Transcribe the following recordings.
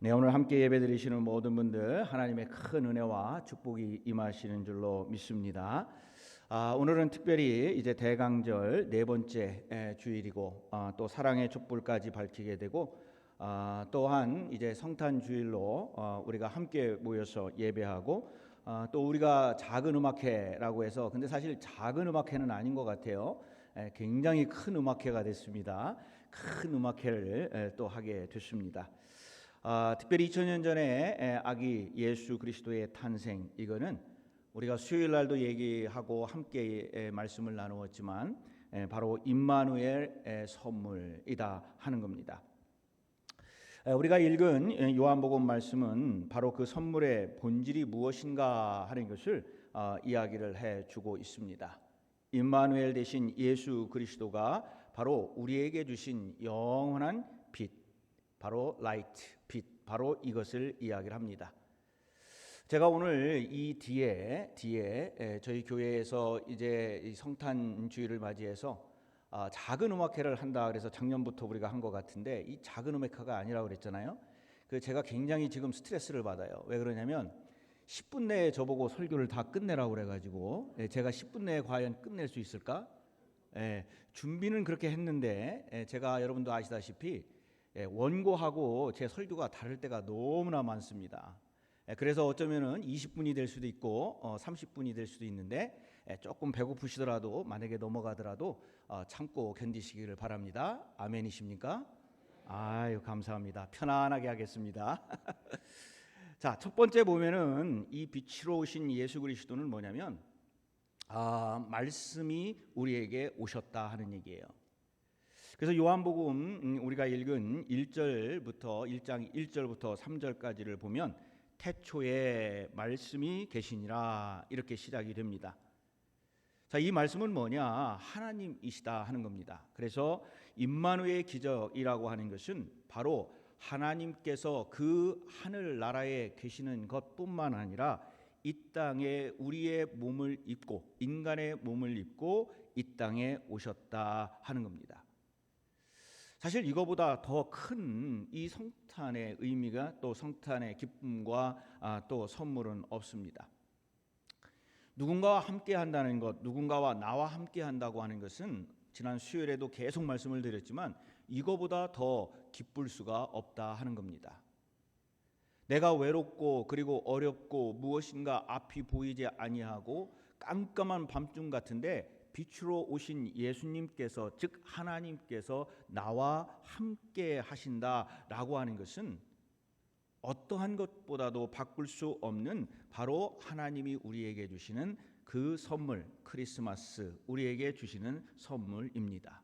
네, 오늘 함께 예배드리시는 모든 분들 하나님의 큰 은혜와 축복이 임하시는 줄로 믿습니다. 오늘은 특별히 이제 대강절 네 번째 주일이고 또 사랑의 촛불까지 밝히게 되고 또한 이제 성탄 주일로 우리가 함께 모여서 예배하고 또 우리가 작은 음악회라고 해서 근데 사실 작은 음악회는 아닌 것 같아요. 굉장히 큰 음악회가 됐습니다. 큰 음악회를 또 하게 됐습니다. 특별히 2000년 전에 아기 예수 그리스도의 탄생, 이거는 우리가 수요일 날도 얘기하고 함께 말씀을 나누었지만 바로 임마누엘의 선물이다 하는 겁니다. 우리가 읽은 요한복음 말씀은 바로 그 선물의 본질이 무엇인가 하는 것을 이야기를 해주고 있습니다. 임마누엘 대신 예수 그리스도가 바로 우리에게 주신 영원한 빛, 바로 라이트, 빛, 바로 이것을 이야기를 합니다. 제가 오늘 이 뒤에 저희 교회에서 이제 성탄 주일을 맞이해서 작은 음악회를 한다 그래서 작년부터 우리가 한 것 같은데 이 작은 음악회가 아니라고 그랬잖아요. 그 제가 굉장히 지금 스트레스를 받아요. 왜 그러냐면 10분 내에 저보고 설교를 다 끝내라고 그래가지고 제가 10분 내에 과연 끝낼 수 있을까? 준비는 그렇게 했는데 제가 여러분도 아시다시피 원고하고 제 설교가 다를 때가 너무나 많습니다. 그래서 어쩌면은 20분이 될 수도 있고 30분이 될 수도 있는데 조금 배고프시더라도 만약에 넘어가더라도 참고 견디시기를 바랍니다. 아멘이십니까? 아유, 감사합니다. 편안하게 하겠습니다. 자, 첫 번째 보면은 이 빛으로 오신 예수 그리스도는 뭐냐면 말씀이 우리에게 오셨다 하는 얘기예요. 그래서 요한복음 우리가 읽은 1장 1절부터 3절까지를 보면 태초에 말씀이 계시니라 이렇게 시작이 됩니다. 자, 이 말씀은 뭐냐? 하나님이시다 하는 겁니다. 그래서 임마누엘 기적이라고 하는 것은 바로 하나님께서 그 하늘 나라에 계시는 것뿐만 아니라 이 땅에 우리의 몸을 입고 인간의 몸을 입고 이 땅에 오셨다 하는 겁니다. 사실 이거보다 더 큰 이 성탄의 의미가 또 성탄의 기쁨과 또 선물은 없습니다. 누군가와 함께 한다는 것, 누군가와 나와 함께 한다고 하는 것은 지난 수요일에도 계속 말씀을 드렸지만 이거보다 더 기쁠 수가 없다 하는 겁니다. 내가 외롭고 그리고 어렵고 무엇인가 앞이 보이지 아니하고 깜깜한 밤중 같은데 빛으로 오신 예수님께서 즉 하나님께서 나와 함께 하신다라고 하는 것은 어떠한 것보다도 바꿀 수 없는 바로 하나님이 우리에게 주시는 그 선물, 크리스마스 우리에게 주시는 선물입니다.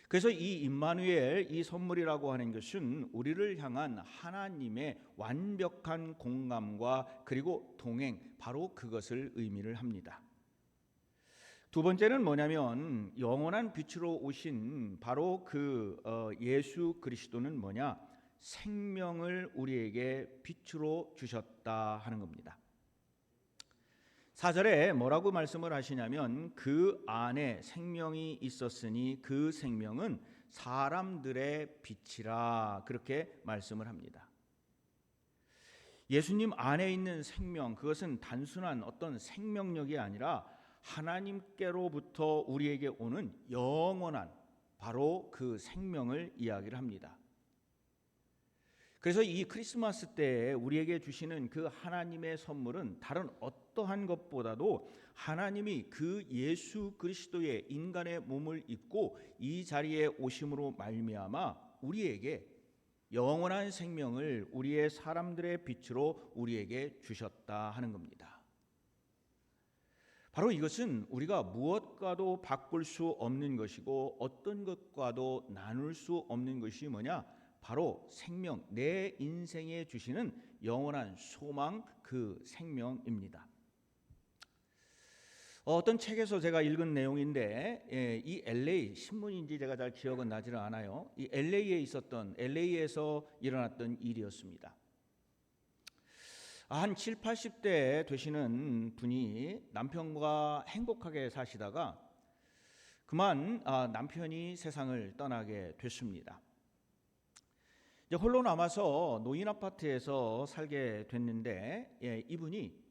그래서 이 임마누엘, 이 선물이라고 하는 것은 우리를 향한 하나님의 완벽한 공감과 그리고 동행, 바로 그것을 의미를 합니다. 두 번째는 뭐냐면 영원한 빛으로 오신 바로 그 예수 그리스도는 뭐냐? 생명을 우리에게 빛으로 주셨다 하는 겁니다. 4절에 뭐라고 말씀을 하시냐면 그 안에 생명이 있었으니 그 생명은 사람들의 빛이라 그렇게 말씀을 합니다. 예수님 안에 있는 생명, 그것은 단순한 어떤 생명력이 아니라 하나님께로부터 우리에게 오는 영원한 바로 그 생명을 이야기를 합니다. 그래서 이 크리스마스 때에 우리에게 주시는 그 하나님의 선물은 다른 어떠한 것보다도 하나님이 그 예수 그리스도의 인간의 몸을 입고 이 자리에 오심으로 말미암아 우리에게 영원한 생명을 우리의 사람들의 빛으로 우리에게 주셨다 하는 겁니다. 바로 이것은 우리가 무엇과도 바꿀 수 없는 것이고 어떤 것과도 나눌 수 없는 것이 뭐냐? 바로 생명, 내 인생에 주시는 영원한 소망, 그 생명입니다. 어떤 책에서 제가 읽은 내용인데 이 LA 신문인지 제가 잘 기억은 나지는 않아요. 이 LA에서 일어났던 일이었습니다. 한 7, 80대 되시는 분이 남편과 행복하게 사시다가 그만 남편이 세상을 떠나게 됐습니다. 이제 홀로 남아서 노인 아파트에서 살게 됐는데, 이분이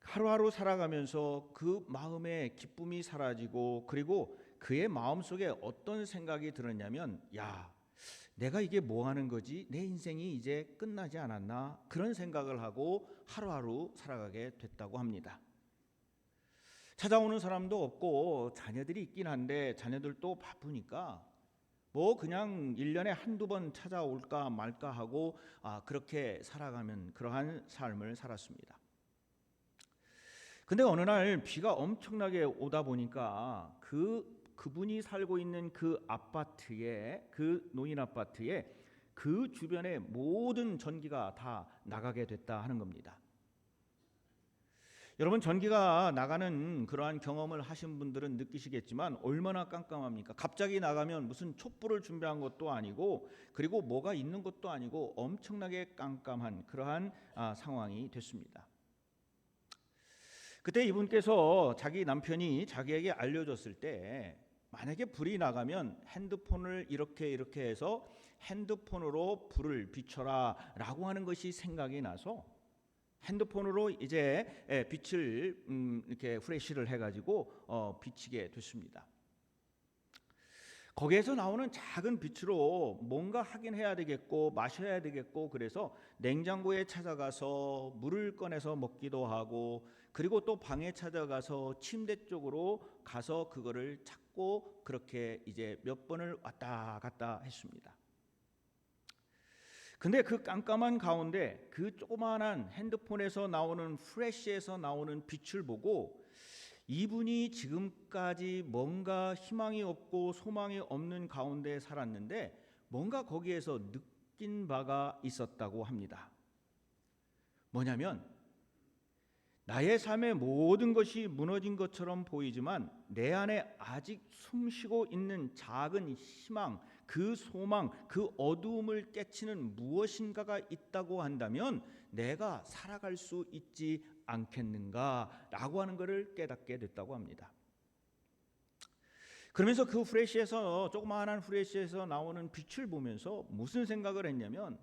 하루하루 살아가면서 그 마음의 기쁨이 사라지고, 그리고 그의 마음속에 어떤 생각이 들었냐면, 야, 내가 이게 뭐 하는 거지? 내 인생이 이제 끝나지 않았나? 그런 생각을 하고 하루하루 살아가게 됐다고 합니다. 찾아오는 사람도 없고 자녀들이 있긴 한데 자녀들도 바쁘니까 뭐 그냥 1년에 한두 번 찾아올까 말까 하고 그렇게 살아가면 그러한 삶을 살았습니다. 근데 어느 날 비가 엄청나게 오다 보니까 그분이 살고 있는 그 아파트에, 그 노인 아파트에 그 주변의 모든 전기가 다 나가게 됐다 하는 겁니다. 여러분, 전기가 나가는 그러한 경험을 하신 분들은 느끼시겠지만 얼마나 깜깜합니까? 갑자기 나가면 무슨 촛불을 준비한 것도 아니고, 그리고 뭐가 있는 것도 아니고 엄청나게 깜깜한 그러한 상황이 됐습니다. 그때 이분께서 자기 남편이 자기에게 알려줬을 때, 만약에 불이 나가면 핸드폰을 이렇게 해서 핸드폰으로 불을 비춰라 라고 하는 것이 생각이 나서 핸드폰으로 이제 빛을 이렇게 후레쉬를 해가지고 비치게 됐습니다. 거기에서 나오는 작은 빛으로 뭔가 하긴 해야 되겠고 마셔야 되겠고, 그래서 냉장고에 찾아가서 물을 꺼내서 먹기도 하고, 그리고 또 방에 찾아가서 침대 쪽으로 가서 그거를 찾고, 그렇게 이제 몇 번을 왔다 갔다 했습니다. 근데 그 깜깜한 가운데 그 조그마한 핸드폰에서 나오는 프레쉬에서 나오는 빛을 보고, 이분이 지금까지 뭔가 희망이 없고 소망이 없는 가운데 살았는데 뭔가 거기에서 느낀 바가 있었다고 합니다. 뭐냐면, 나의 삶의 모든 것이 무너진 것처럼 보이지만 내 안에 아직 숨쉬고 있는 작은 희망, 그 소망, 그 어두움을 깨치는 무엇인가가 있다고 한다면 내가 살아갈 수 있지 않겠는가라고 하는 것을 깨닫게 됐다고 합니다. 그러면서 그 후레쉬에서, 조그마한 후레쉬에서 나오는 빛을 보면서 무슨 생각을 했냐면,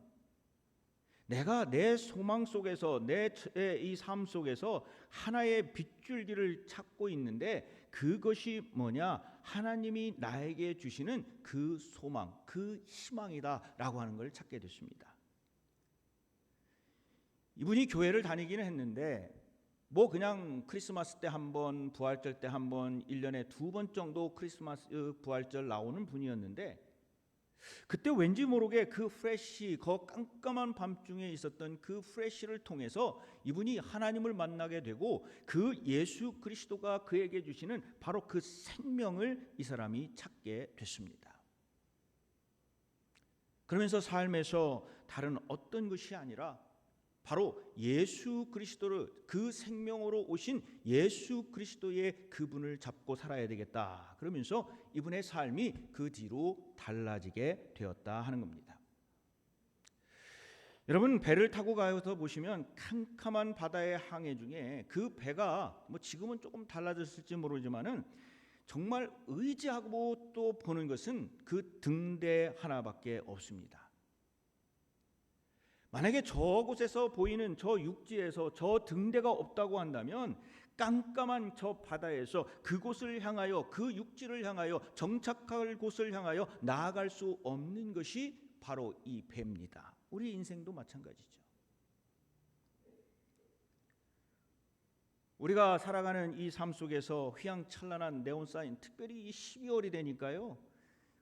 내가 내 소망 속에서, 내 이 삶 속에서 하나의 빗줄기를 찾고 있는데 그것이 뭐냐? 하나님이 나에게 주시는 그 소망, 그 희망이다라고 하는 걸 찾게 됐습니다. 이분이 교회를 다니기는 했는데 뭐 그냥 크리스마스 때 한 번, 부활절 때 한 번, 1년에 2번 정도 크리스마스 부활절 나오는 분이었는데, 그때 왠지 모르게 그 프레쉬, 그 깜깜한 밤중에 있었던 그 프레쉬를 통해서 이분이 하나님을 만나게 되고, 그 예수 그리스도가 그에게 주시는 바로 그 생명을 이 사람이 찾게 됐습니다. 그러면서 삶에서 다른 어떤 것이 아니라 바로 예수 그리스도를, 그 생명으로 오신 예수 그리스도의 그분을 잡고 살아야 되겠다. 그러면서 이분의 삶이 그 뒤로 달라지게 되었다 하는 겁니다. 여러분, 배를 타고 가서 보시면 캄캄한 바다의 항해 중에 그 배가 뭐 지금은 조금 달라졌을지 모르지만은 정말 의지하고 또 보는 것은 그 등대 하나밖에 없습니다. 만약에 저곳에서 보이는 저 육지에서 저 등대가 없다고 한다면 깜깜한 저 바다에서 그곳을 향하여, 그 육지를 향하여, 정착할 곳을 향하여 나아갈 수 없는 것이 바로 이 배입니다. 우리 인생도 마찬가지죠. 우리가 살아가는 이 삶 속에서 휘황찬란한 네온사인, 특별히 이 12월이 되니까요,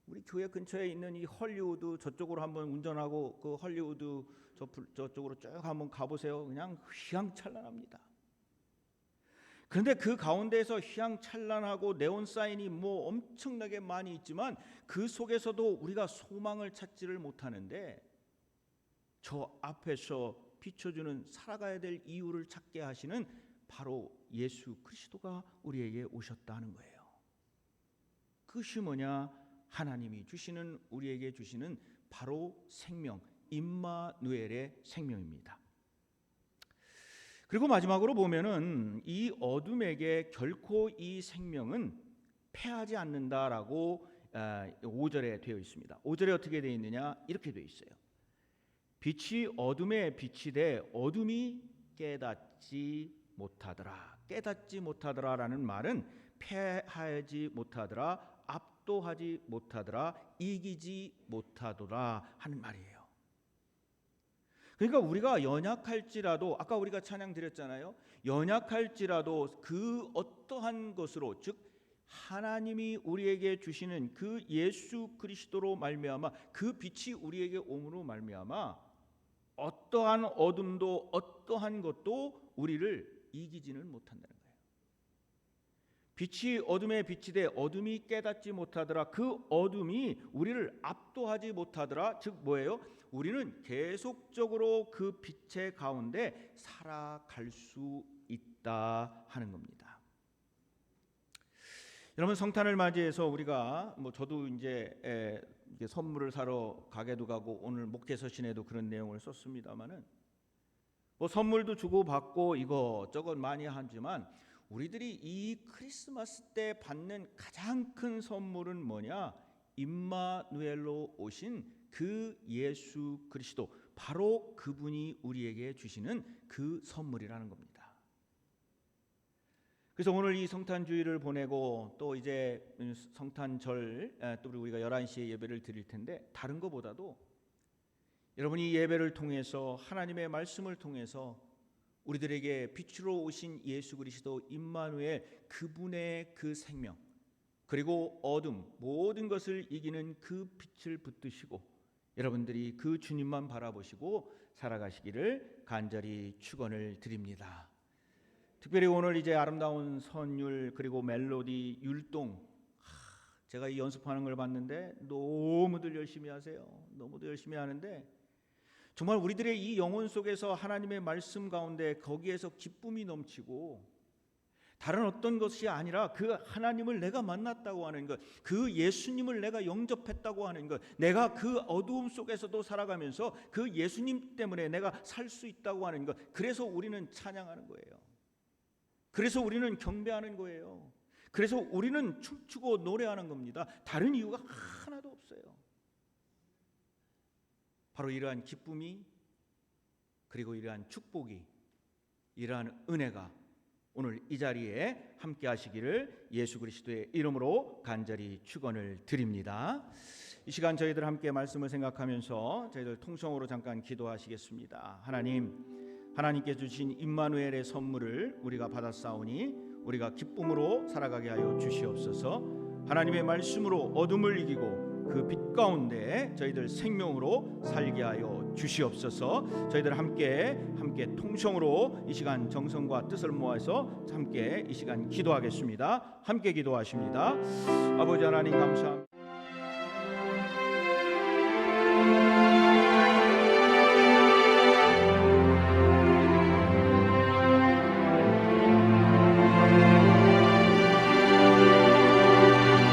우리 교회 근처에 있는 이 헐리우드, 저쪽으로 한번 운전하고 그 헐리우드 저쪽으로 쭉 한번 가보세요. 그냥 휘황찬란합니다. 그런데 그 가운데에서 휘황찬란하고 네온사인이 뭐 엄청나게 많이 있지만 그 속에서도 우리가 소망을 찾지를 못하는데, 저 앞에서 비춰주는 살아가야 될 이유를 찾게 하시는 바로 예수 그리스도가 우리에게 오셨다는 거예요. 그것이 뭐냐? 하나님이 주시는, 우리에게 주시는 바로 생명, 임마누엘의 생명입니다. 그리고 마지막으로 보면은 이 어둠에게 결코 이 생명은 패하지 않는다라고 5절에 되어 있습니다. 5절에 어떻게 되어 있느냐? 이렇게 되어 있어요. 빛이 어둠에 비치되 어둠이 깨닫지 못하더라. 깨닫지 못하더라라는 말은 패하지 못하더라, 압도하지 못하더라, 이기지 못하더라 하는 말이에요. 그러니까 우리가 연약할지라도, 아까 우리가 찬양 드렸잖아요. 연약할지라도 그 어떠한 것으로, 즉 하나님이 우리에게 주시는 그 예수 그리스도로 말미암아, 그 빛이 우리에게 옴으로 말미암아 어떠한 어둠도 어떠한 것도 우리를 이기지는 못한다는 거예요. 빛이 어둠에 비치되 어둠이 깨닫지 못하더라. 그 어둠이 우리를 압도하지 못하더라. 즉 뭐예요? 우리는 계속적으로 그 빛의 가운데 살아갈 수 있다 하는 겁니다. 여러분, 성탄을 맞이해서 우리가 저도 이제 선물을 사러 가게도 가고 오늘 목회 서신에도 그런 내용을 썼습니다만은 선물도 주고 받고 이것저것 많이 하지만 우리들이 이 크리스마스 때 받는 가장 큰 선물은 뭐냐? 임마누엘로 오신 그 예수 그리스도, 바로 그분이 우리에게 주시는 그 선물이라는 겁니다. 그래서 오늘 이 성탄주의를 보내고 또 이제 성탄절, 또 우리가 11시에 예배를 드릴 텐데, 다른 것보다도 여러분이 예배를 통해서 하나님의 말씀을 통해서 우리들에게 빛으로 오신 예수 그리스도 임마누엘, 그분의 그 생명, 그리고 어둠 모든 것을 이기는 그 빛을 붙드시고 여러분들이 그 주님만 바라보시고 살아가시기를 간절히 축원을 드립니다. 특별히 오늘 이제 아름다운 선율 그리고 멜로디, 율동, 제가 이 연습하는 걸 봤는데 너무들 열심히 하세요. 너무도 열심히 하는데 정말 우리들의 이 영혼 속에서 하나님의 말씀 가운데 거기에서 기쁨이 넘치고, 다른 어떤 것이 아니라 그 하나님을 내가 만났다고 하는 것, 그 예수님을 내가 영접했다고 하는 것, 내가 그 어두움 속에서도 살아가면서 그 예수님 때문에 내가 살 수 있다고 하는 것, 그래서 우리는 찬양하는 거예요. 그래서 우리는 경배하는 거예요. 그래서 우리는 춤추고 노래하는 겁니다. 다른 이유가 하나도 없어요. 바로 이러한 기쁨이, 그리고 이러한 축복이, 이러한 은혜가 오늘 이 자리에 함께 하시기를 예수 그리스도의 이름으로 간절히 축원을 드립니다. 이 시간 저희들 함께 말씀을 생각하면서 저희들 통성으로 잠깐 기도하시겠습니다. 하나님께 주신 임마누엘의 선물을 우리가 받았사오니 우리가 기쁨으로 살아가게 하여 주시옵소서. 하나님의 말씀으로 어둠을 이기고 그 빛 가운데 저희들 생명으로 살게 하여 주시옵소서. 저희들 함께 통성으로 이 시간 정성과 뜻을 모아서 함께 이 시간 기도하겠습니다. 함께 기도하십니다. 아버지 하나님 감사합니다.